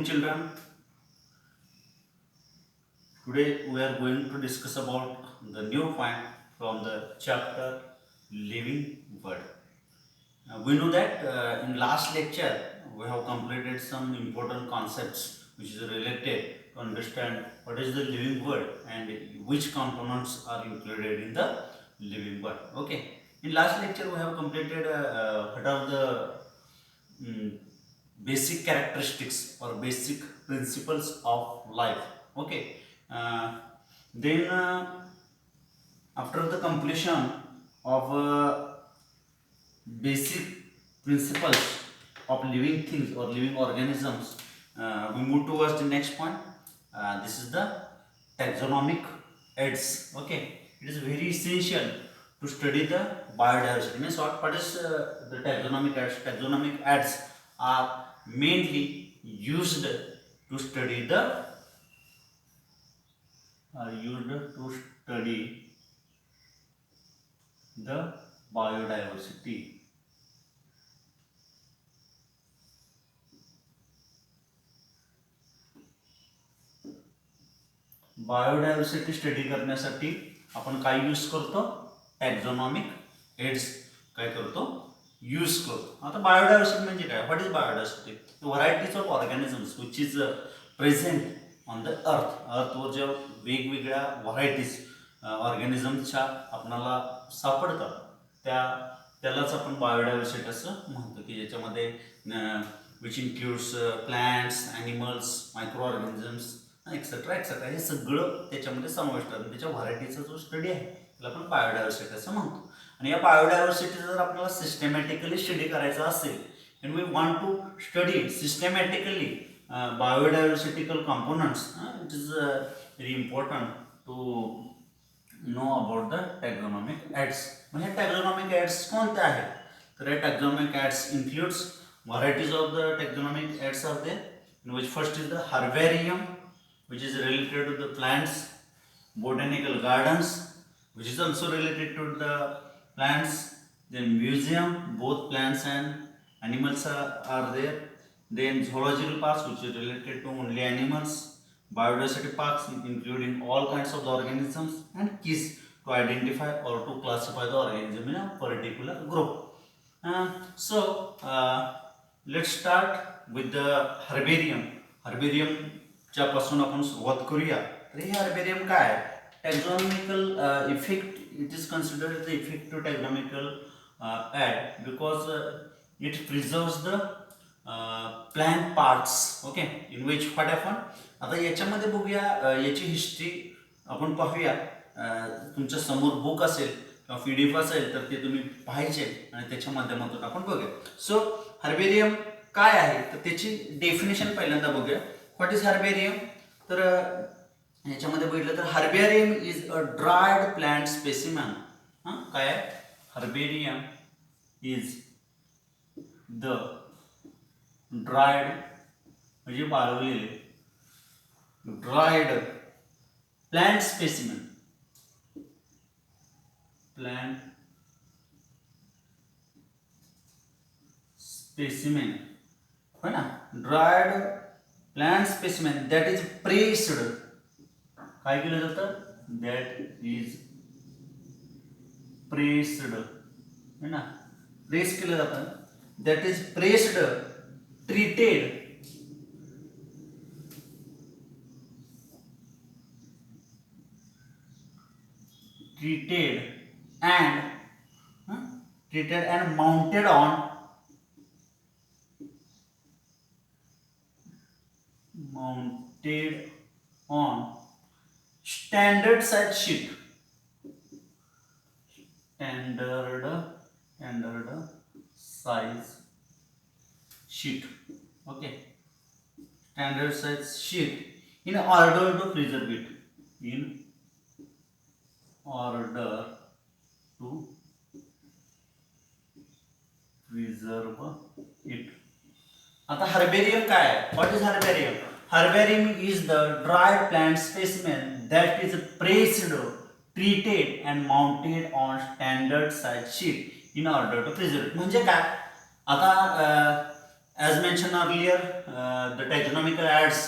morning, children. Today we are going to discuss about the new point from the chapter Living Word. We know that in last lecture we have completed some important concepts which is related to understand what is the living word and which components are included in the living word. Okay. In last lecture we have completed what are the mm, basic characteristics or basic principles of life. Okay. Uh, then after the completion of basic principles of living things or living organisms, we move towards the next point. This is the taxonomic aids. Okay, it is very essential to study the biodiversity. Means what is the taxonomic aids? Taxonomic aids are mainly used to study the the biodiversity. Biodiversity study करण्यासाठी आपण काय use करतो? टॅक्झॉनॉमिक AIDS काय करतो? Use करतो. आता biodiversity म्हणजे काय? What is biodiversity? Varieties of organisms which is present on the अर्थवर ज्या वेगवेगळ्या व्हरायटीज ऑर्गॅनिझम्सच्या आपणाला सापडतात त्यालाच आपण बायोडायव्हर्सिटी असं म्हणतो, की ज्याच्यामध्ये which includes plants, animals, micro organisms etcetera etcetera हे सगळं त्याच्यामध्ये समाविष्ट आहे. त्याच्या व्हरायटीचा जो स्टडी आहे त्याला आपण बायोडायव्हर्सिटी असं म्हणतो. आणि या बायोडायव्हर्सिटी जर आपल्याला सिस्टमॅटिकली स्टडी करायचा असेल and we want to study systematically biodiversical components, it is very important to know about the taxonomic aids. मग हे taxonomic aids कोणते आहेत? तर हे taxonomic aids includes varieties of the taxonomic aids are there, in which first is the herbarium, which is related to the plants, botanical gardens, which is also related to the plants, then museum, both plants and animals are there, then zoological parks, which is related to only animals, biodiversity parks including all kinds of the organisms, and keys to identify or to classify the organism in a particular group. Let's start with the herbarium. Herbarium पासून आपण सुरुवात करूया. तर हे herbarium काय आहे? Taxonomical effect. It is considered the effect to taxonomical aid because it preserves the plant parts. Okay, in which what happen. आता याच्यामध्ये बघूया, याची हिस्ट्री आपण पाहूया. तुमच्या समोर बुक असेल किंवा PDF असेल तर ते तुम्ही पाहायचे आणि त्याच्या माध्यमातून आपण बघूया. सो हर्बेरियम काय आहे तर त्याची डेफिनेशन पहिल्यांदा बघूया. What is herbarium? तर याच्यामध्ये बघितलं तर herbarium is a dried plant specimen. काय आहे? हर्बेरियम इज द ड्रायड म्हणजे वाळवलेले dried plant specimen. Plant specimen है ना, dried plant specimen that is pressed. काय केलं जातं? दॅट इज प्रेस्ड है ना, प्रेस केलं जातं. That is pressed, treated, and mounted on standard size sheet. Standard size sheet. Okay, standard size sheet in order to preserve it. In order to preserve it. आता herbarium काय आहे? What is herbarium? Herbarium is the dried plant specimen that is pressed, treated and mounted on standard size sheet in order to preserve. म्हणजे काय? आता as mentioned earlier, the taxonomical ads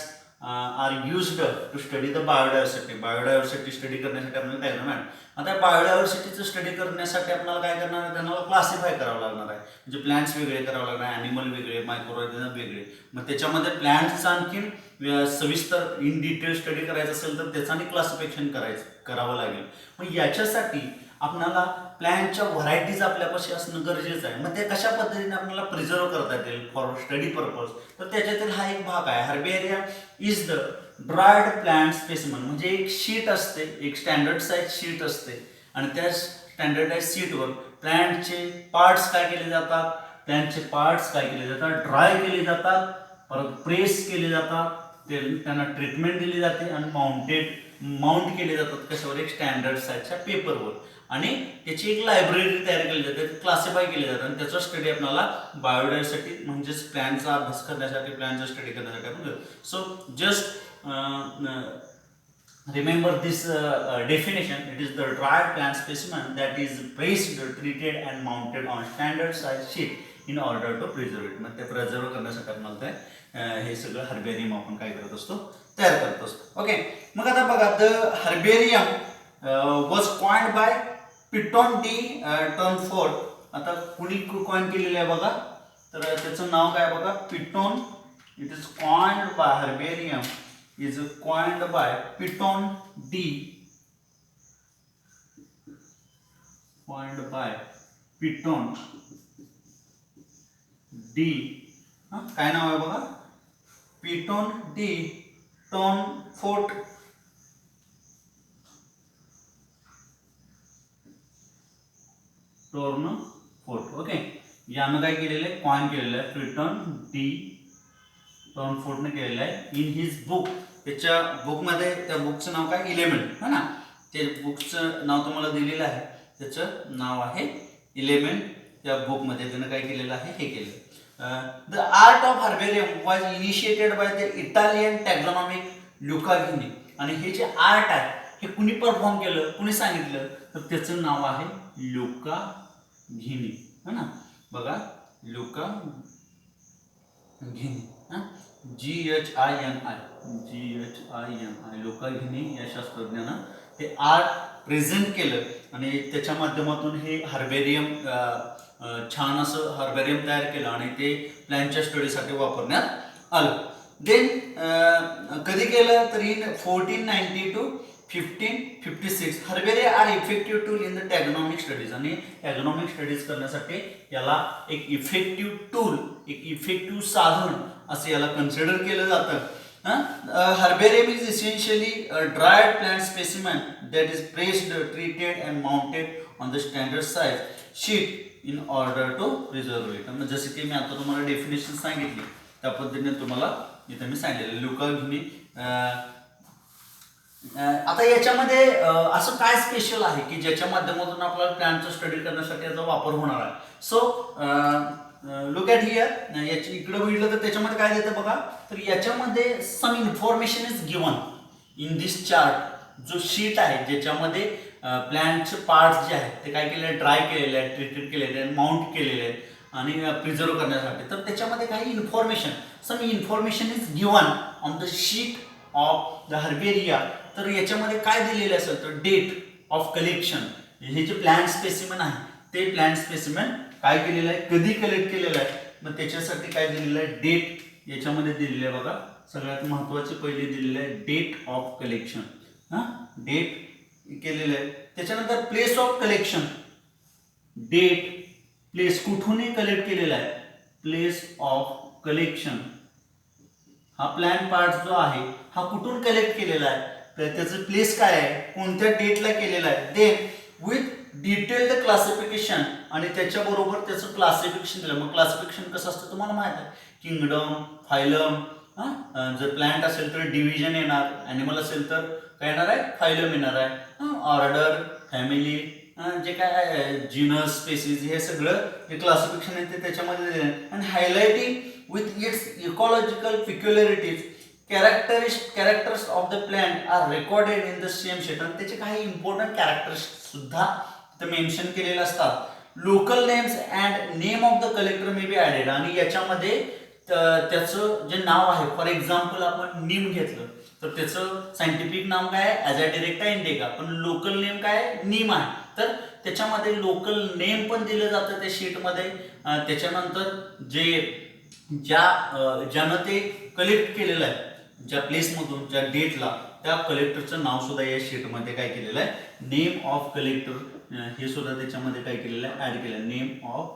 are used to study the biodiversity. Biodiversity study करण्यासाठी आपल्याला taxonomy ad. आता बायोडायव्हर्सिटीचं study करण्यासाठी आपल्याला काय करणार आहे, त्यांना क्लासिफाय करावं लागणार आहे. म्हणजे प्लांट्स वेगळे करावं लागणार आहे, ॲनिमल वेगळे, मायक्रोऑर्गॅनिझम वेगळे. मग त्याच्यामध्ये प्लांट्सचं आणखीन सविस्तर इन डिटेल स्टडी करायचं असेल तर त्याचं आणि क्लासिफिकेशन करावं लागेल. मग याच्यासाठी आपल्याला प्लॅनच्या व्हरायटीज आपल्यापाशी असणं गरजेचं आहे. मग ते कशा पद्धतीने आपल्याला प्रिझर्व करता येतील फॉर स्टडी पर्पज, तर त्याच्यातील हा एक भाग आहे. Herbaria is the dried plant specimen. म्हणजे एक शीट असते, एक स्टँडर्ड साईज शीट असते आणि त्या स्टँडर्डाइज शीटवर प्लांटचे पार्ट्स काय केले जातात, प्लांटचे पार्ट्स काय केले जातात, ड्राय केले जातात, परत प्रेस केले जातात, त्यांना ट्रीटमेंट दिली जाते आणि माउंट केले जातात कशावर, एक स्टँडर्ड साईजच्या पेपरवर. आणि त्याची एक लायब्ररी तयार केली जाते, क्लासिफाय केली जाते आणि त्याचा स्टडी आपल्याला बायोडायव्हर्सिटी म्हणजेच प्लॅनचा अभ्यास करण्यासाठी, प्लॅनचा स्टडी करण्यासाठी आपण. So just remember this definition. It is the dried plant specimen that is pressed, treated and mounted on standard size sheet in order to preserve it. मग ते प्रिझर्व करण्यासाठी आपल्याला हे सगळं हर्बेरियम आपण काय करत असतो, तयार करत असतो. ओके, मग आता बघा, the herbarium was coined by Pitton de Tournefort. आता कुणी कॉइन केलेलं आहे बघा, तर त्याचं नाव काय बघा, Pitton. It is coined by herbarium is coined by Piton D. Coined by Piton D. काय नाव आहे बघा, पिटॉन डी टर्नफोर्ड. टर्नफोर्ड. ओके, यानं काय केलेलं आहे, कॉइन केलेलं आहे, पिटॉन डी टर्नफोर्डने केलेलं आहे. इन हिज बुक, त्याच्या बुकमध्ये, त्या बुकचं नाव काय, इलेमेंट है ना. ते बुकचं नाव तुम्हाला दिलेलं आहे, त्याचं नाव आहे इलेमेंट. त्या बुकमध्ये त्यानं काय केलेलं आहे, हे केलं. The art of herbarium was initiated by the Italian taxonomic Luca Ghini. आणि हे जे आर्ट आहे हे कुणी परफॉर्म केलं, कुणी सांगितलं, तर त्याचं नाव आहे लुका घिनी है ना. बघा, लुका घिनी, GHINI, लुका घिनी या शास्त्रज्ञानं ते आर्ट प्रेझेंट केलं आणि त्याच्या माध्यमातून हे हर्बेरियम, छान असं हर्बेरियम तयार केलं आणि ते प्लॅनच्या स्टडीसाठी वापरण्यात आलं. देन कधी केलं, तर in 1490 to 1556 herbaria are effective tool in the taxonomic studies. आणि टॅक्झॉनॉमिक स्टडीज करण्यासाठी याला एक इफेक्टिव्ह टूल, एक इफेक्टिव्ह साधन असं याला कन्सिडर केलं जातं. Herbarium is essentially dried plant specimen that is pressed, treated and mounted on the standard size sheet in order to preserve it. जसं की मी आता तुम्हाला डेफिनेशन सांगितली त्या पद्धतीने तुम्हाला इथं मी सांगितलेलं लुका घिनी. आता याच्यामध्ये असं काय स्पेशल आहे की ज्याच्या माध्यमातून आपल्याला प्लॅनचा स्टडी करण्यासाठी याचा वापर होणार आहे. सो लुक ॲट हियर, याची इकडे बघितलं तर त्याच्यामध्ये काय देतं बघा, तर याच्यामध्ये some information is given in this chart. जो शीट आहे ज्याच्यामध्ये प्लॅनचे पार्ट्स जे आहेत ते काय केले आहे, ड्राय केलेले आहेत, ट्रीटेड केलेले आहेत, माउंट केलेले आहेत आणि प्रिझर्व करण्यासाठी. तर त्याच्यामध्ये काही information, some information is given on the sheet of the herbaria. तर याच्यामध्ये काय दिलेलं असेल, तर डेट ऑफ कलेक्शन. हे जे प्लॅन स्पेसिमन आहे ते प्लॅन स्पेसिमन काय केलेलं आहे, कधी कलेक्ट केलेलं आहे, मग त्याच्यासाठी काय दिलेलं आहे, डेट याच्यामध्ये दिलेलं आहे बघा. सगळ्यात महत्त्वाचे पहिले दिलेलं आहे डेट ऑफ कलेक्शन. डेट केलेलं आहे. त्याच्यानंतर place of collection, date, place, कुठूनही कलेक्ट केलेला आहे, प्लेस ऑफ कलेक्शन. हा प्लॅन पार्ट जो आहे हा कुठून कलेक्ट केलेला आहे, तर त्याचं प्लेस काय आहे, कोणत्या डेटला केलेला आहे. देन विथ डिटेल्ड क्लासिफिकेशन, आणि त्याच्याबरोबर त्याचं क्लासिफिकेशन दिलं. मग क्लासिफिकेशन कसं असतं तुम्हाला माहित आहे, किंगडम, फायलम. जर प्लांट असेल तर डिव्हिजन येणार, ॲनिमल असेल तर काय येणार आहे, फायलम येणार आहे. ऑर्डर, फॅमिली, जे काय जीनस, स्पेसिस, हे सगळं जे क्लासिफिकेशन आहे ते त्याच्यामध्ये दिलं. आणि highlighting with its ecological peculiarities, characters of the plant are recorded in the same sheet. आणि त्याचे काही इम्पॉर्टंट कॅरेक्टर्स सुद्धा मेन्शन केलेले असतात. Local names and name of the collector may be added. आणि याच्यामध्ये त्याचं जे नाव आहे, फॉर एक्झाम्पल आपण नीम घेतलं तर त्याचं सायंटिफिक नाव काय आहे, ॲझॅडिरेक्टा इंडिका, पण लोकल नेम काय आहे, नीम आहे. तर त्याच्यामध्ये लोकल नेम पण दिलं जातं त्या शीटमध्ये. त्याच्यानंतर ज्यानं ते कलेक्ट केलेलं आहे, ज्या प्लेसमधून ज्या डेटला, त्या कलेक्टरचं नाव सुद्धा या शीटमध्ये काय केलेलं आहे, नेम ऑफ कलेक्टर हे सुद्धा त्याच्यामध्ये काय केलेलं आहे, ऍड केलं आहे. नेम ऑफ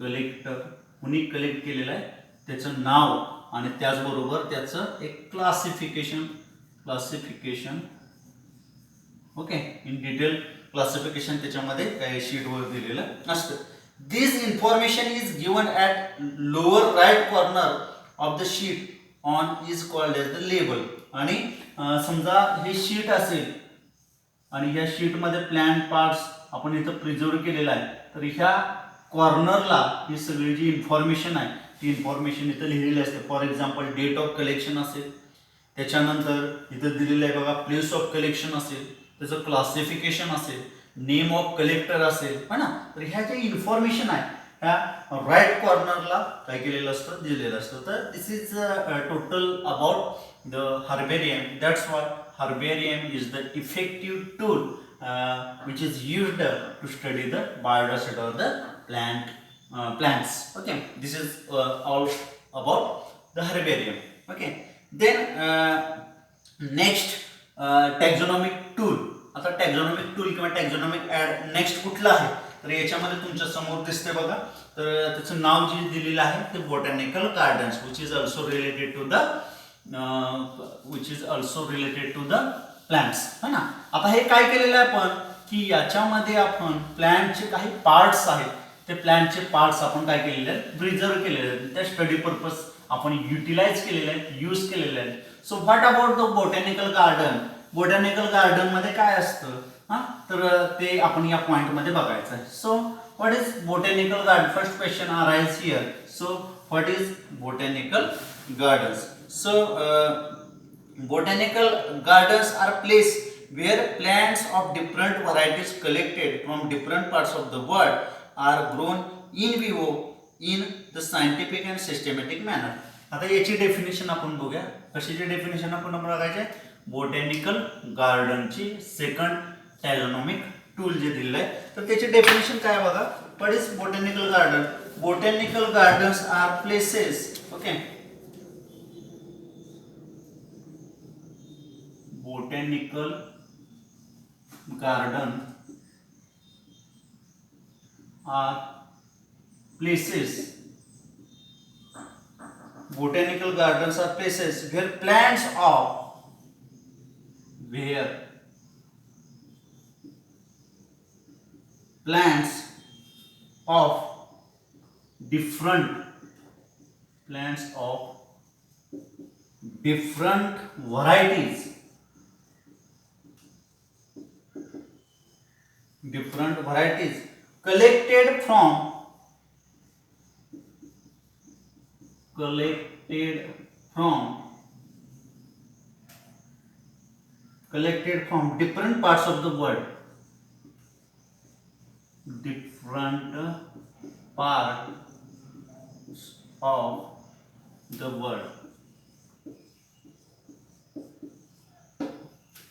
कलेक्टर, कुणी कलेक्ट केलेलं आहे त्याचं नाव आणि त्याचबरोबर त्याचं एक classification, okay, in detail classification त्याच्यामध्ये काय शीटवर दिलेलं असतं. This information is given at lower right corner of the sheet on is called as the label. आणि समजा हे शीट असेल आणि ह्या शीटमध्ये प्लॅन पार्ट्स आपण इथं प्रिझर्व केलेला आहे, तर ह्या कॉर्नरला ही सगळी जी इन्फॉर्मेशन आहे ती इन्फॉर्मेशन इथं लिहिलेली असते. For example date of collection असेल, त्याच्यानंतर इथं दिलेलं आहे बघा प्लेस ऑफ कलेक्शन असेल, त्याचं क्लासिफिकेशन असेल, नेम ऑफ कलेक्टर असेल, है ना. तर ह्या जे इन्फॉर्मेशन आहे ह्या राईट कॉर्नरला काय केलेलं असतं, दिलेलं असतं. तर this is total about the herbarium. That's why herbarium is the effective tool which is used to study the biodiversity of the plants. Okay, this is all about the herbarium. Okay, then next taxonomic tool. आता टॅक्झॉनॉमिक tool किंवा टॅक्झॉनॉमिक add next कुठला आहे, तर याच्यामध्ये तुमच्या समोर दिसते बघा. तर त्याचं नाव जे दिलेलं आहे ते botanical gardens, which is also related to the plants, है ना. आता हे काय केलेलं आहे आपण की याच्यामध्ये आपण प्लॅन्टचे काही पार्ट्स आहेत, ते प्लॅन्टचे पार्ट्स आपण काय केलेले आहेत, प्रिझर्व केलेले आहेत, त्या स्टडी पर्पज आपण युटिलाइज केलेले आहेत, यूज केलेले आहेत. So what about the botanical garden. Botanical garden मध्ये काय असतं, तर ते आपण या पॉइंट मध्ये बघायचं आहे. So what is botanical garden, first question arise here. So what is botanical gardens. So botanical gardens are places where plants of different varieties collected from different parts of the world are grown in vivo in the scientific and systematic manner. आता याची definition आपण बघूया. कशाची definition आपण बघायचे, botanical गार्डनची second taxonomic tool जे दिलेलं आहे, तर त्याची डेफिनेशन काय बघा. What is botanical garden. Botanical gardens are places, okay, botanical garden are places. Botanical gardens are places where plants of different varieties collected from different parts of the world.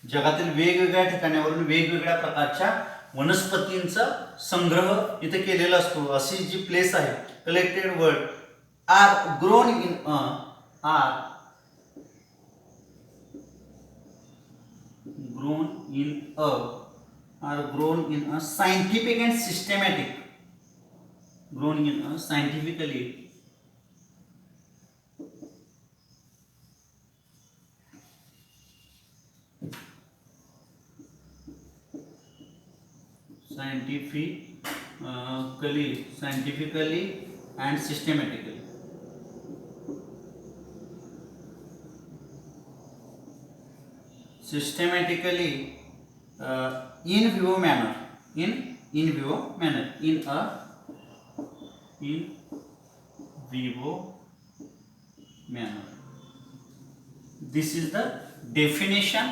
जगातील वेगवेगळ्या ठिकाणावरून वेगवेगळ्या प्रकारच्या वनस्पतींचा संग्रह इथे केलेला असतो. अशी जी प्लेस आहे, collected word are grown in a scientific and systematic, scientifically and systematically. In vivo manner, This is the definition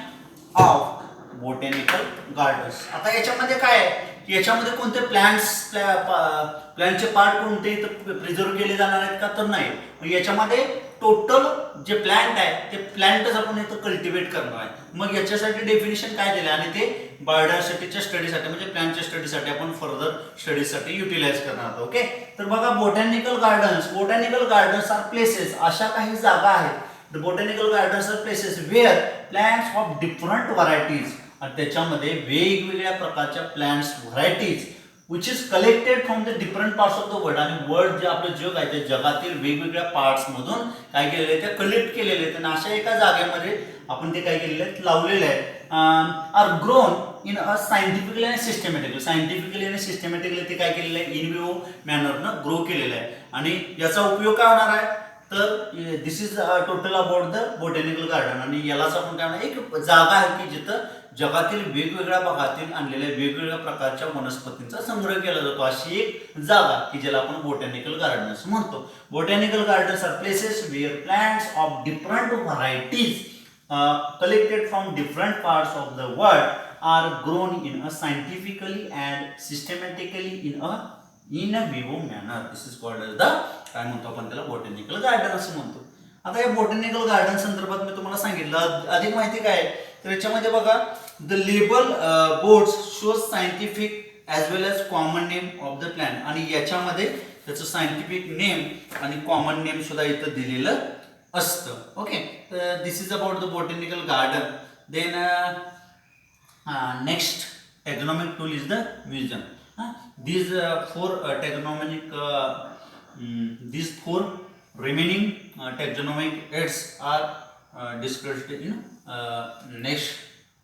of botanical gardens. आता याच्यामध्ये काय आहे की याच्यामध्ये कोणते प्लॅन्टचे पार्ट कोणते इथं प्रिझर्व केले जाणार आहेत का, तर नाही. मग याच्यामध्ये टोटल जे प्लांट आहे ते प्लांटच आपण इथं कल्टिवेट करणार आहे. मग याच्यासाठी डेफिनेशन काय दिलं आणि ते बायोडायव्हर्सिटीच्या स्टडीसाठी म्हणजे प्लांटच्या स्टडीसाठी आपण फर्दर स्टडीसाठी युटिलाइज करणार आहोत. ओके, तर बघा बोटॅनिकल गार्डन्स आर प्लेसेस, अशा काही जागा आहेत. The botanical gardens are places where plants of different varieties, आणि त्याच्यामध्ये वेगवेगळ्या प्रकारच्या plants varieties which is collected from the different parts of the world, आणि वर्ल्ड जे आपलं जग आहे त्या जगातील वेगवेगळ्या पार्ट्स मधून काय केलेले आहेत, त्या कलेक्ट केलेले आहेत आणि अशा एका जागेमध्ये आपण ते काय केलेले आहेत, लावलेले आहेत. Are grown in a scientifically आणि सिस्टमॅटिकली ते काय केलेलं आहे, इन विवो मॅनरनं ग्रो केलेलं आहे. आणि याचा उपयोग काय होणार आहे, तर this is total about the botanical garden. आणि यालाच आपण काय म्हणणार, एक जागा आहे की जिथं जगातील वेगवेगळ्या भागातील आणलेल्या वेगवेगळ्या प्रकारच्या वनस्पतींचा संग्रह केला जातो, अशी एक जागा की ज्याला आपण बोटॅनिकल गार्डन्स म्हणतो. Botanical gardens are places where plants of different varieties collected from different parts of the world are grown in a scientifically and systematically in a vivo manner. This is called as the काय म्हणतो आपण त्याला, botanical garden असं म्हणतो. आता या botanical garden संदर्भात मी तुम्हाला सांगितलं, अधिक माहिती काय तर याच्यामध्ये बघा, the label boards shows scientific as well as common name of the plant, आणि याच्यामध्ये त्याचं सायंटिफिक नेम आणि कॉमन नेम सुद्धा इथं दिलेलं असतं. Okay, this is about the botanical garden. Then next taxonomic tool is the museum. These four remaining taxonomic aids are discussed in next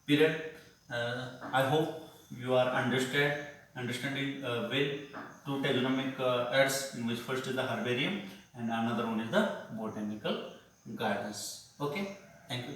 period. I hope you are understanding well two taxonomic aids, in which first is the herbarium and another one is the botanical gardens. Okay, thank you.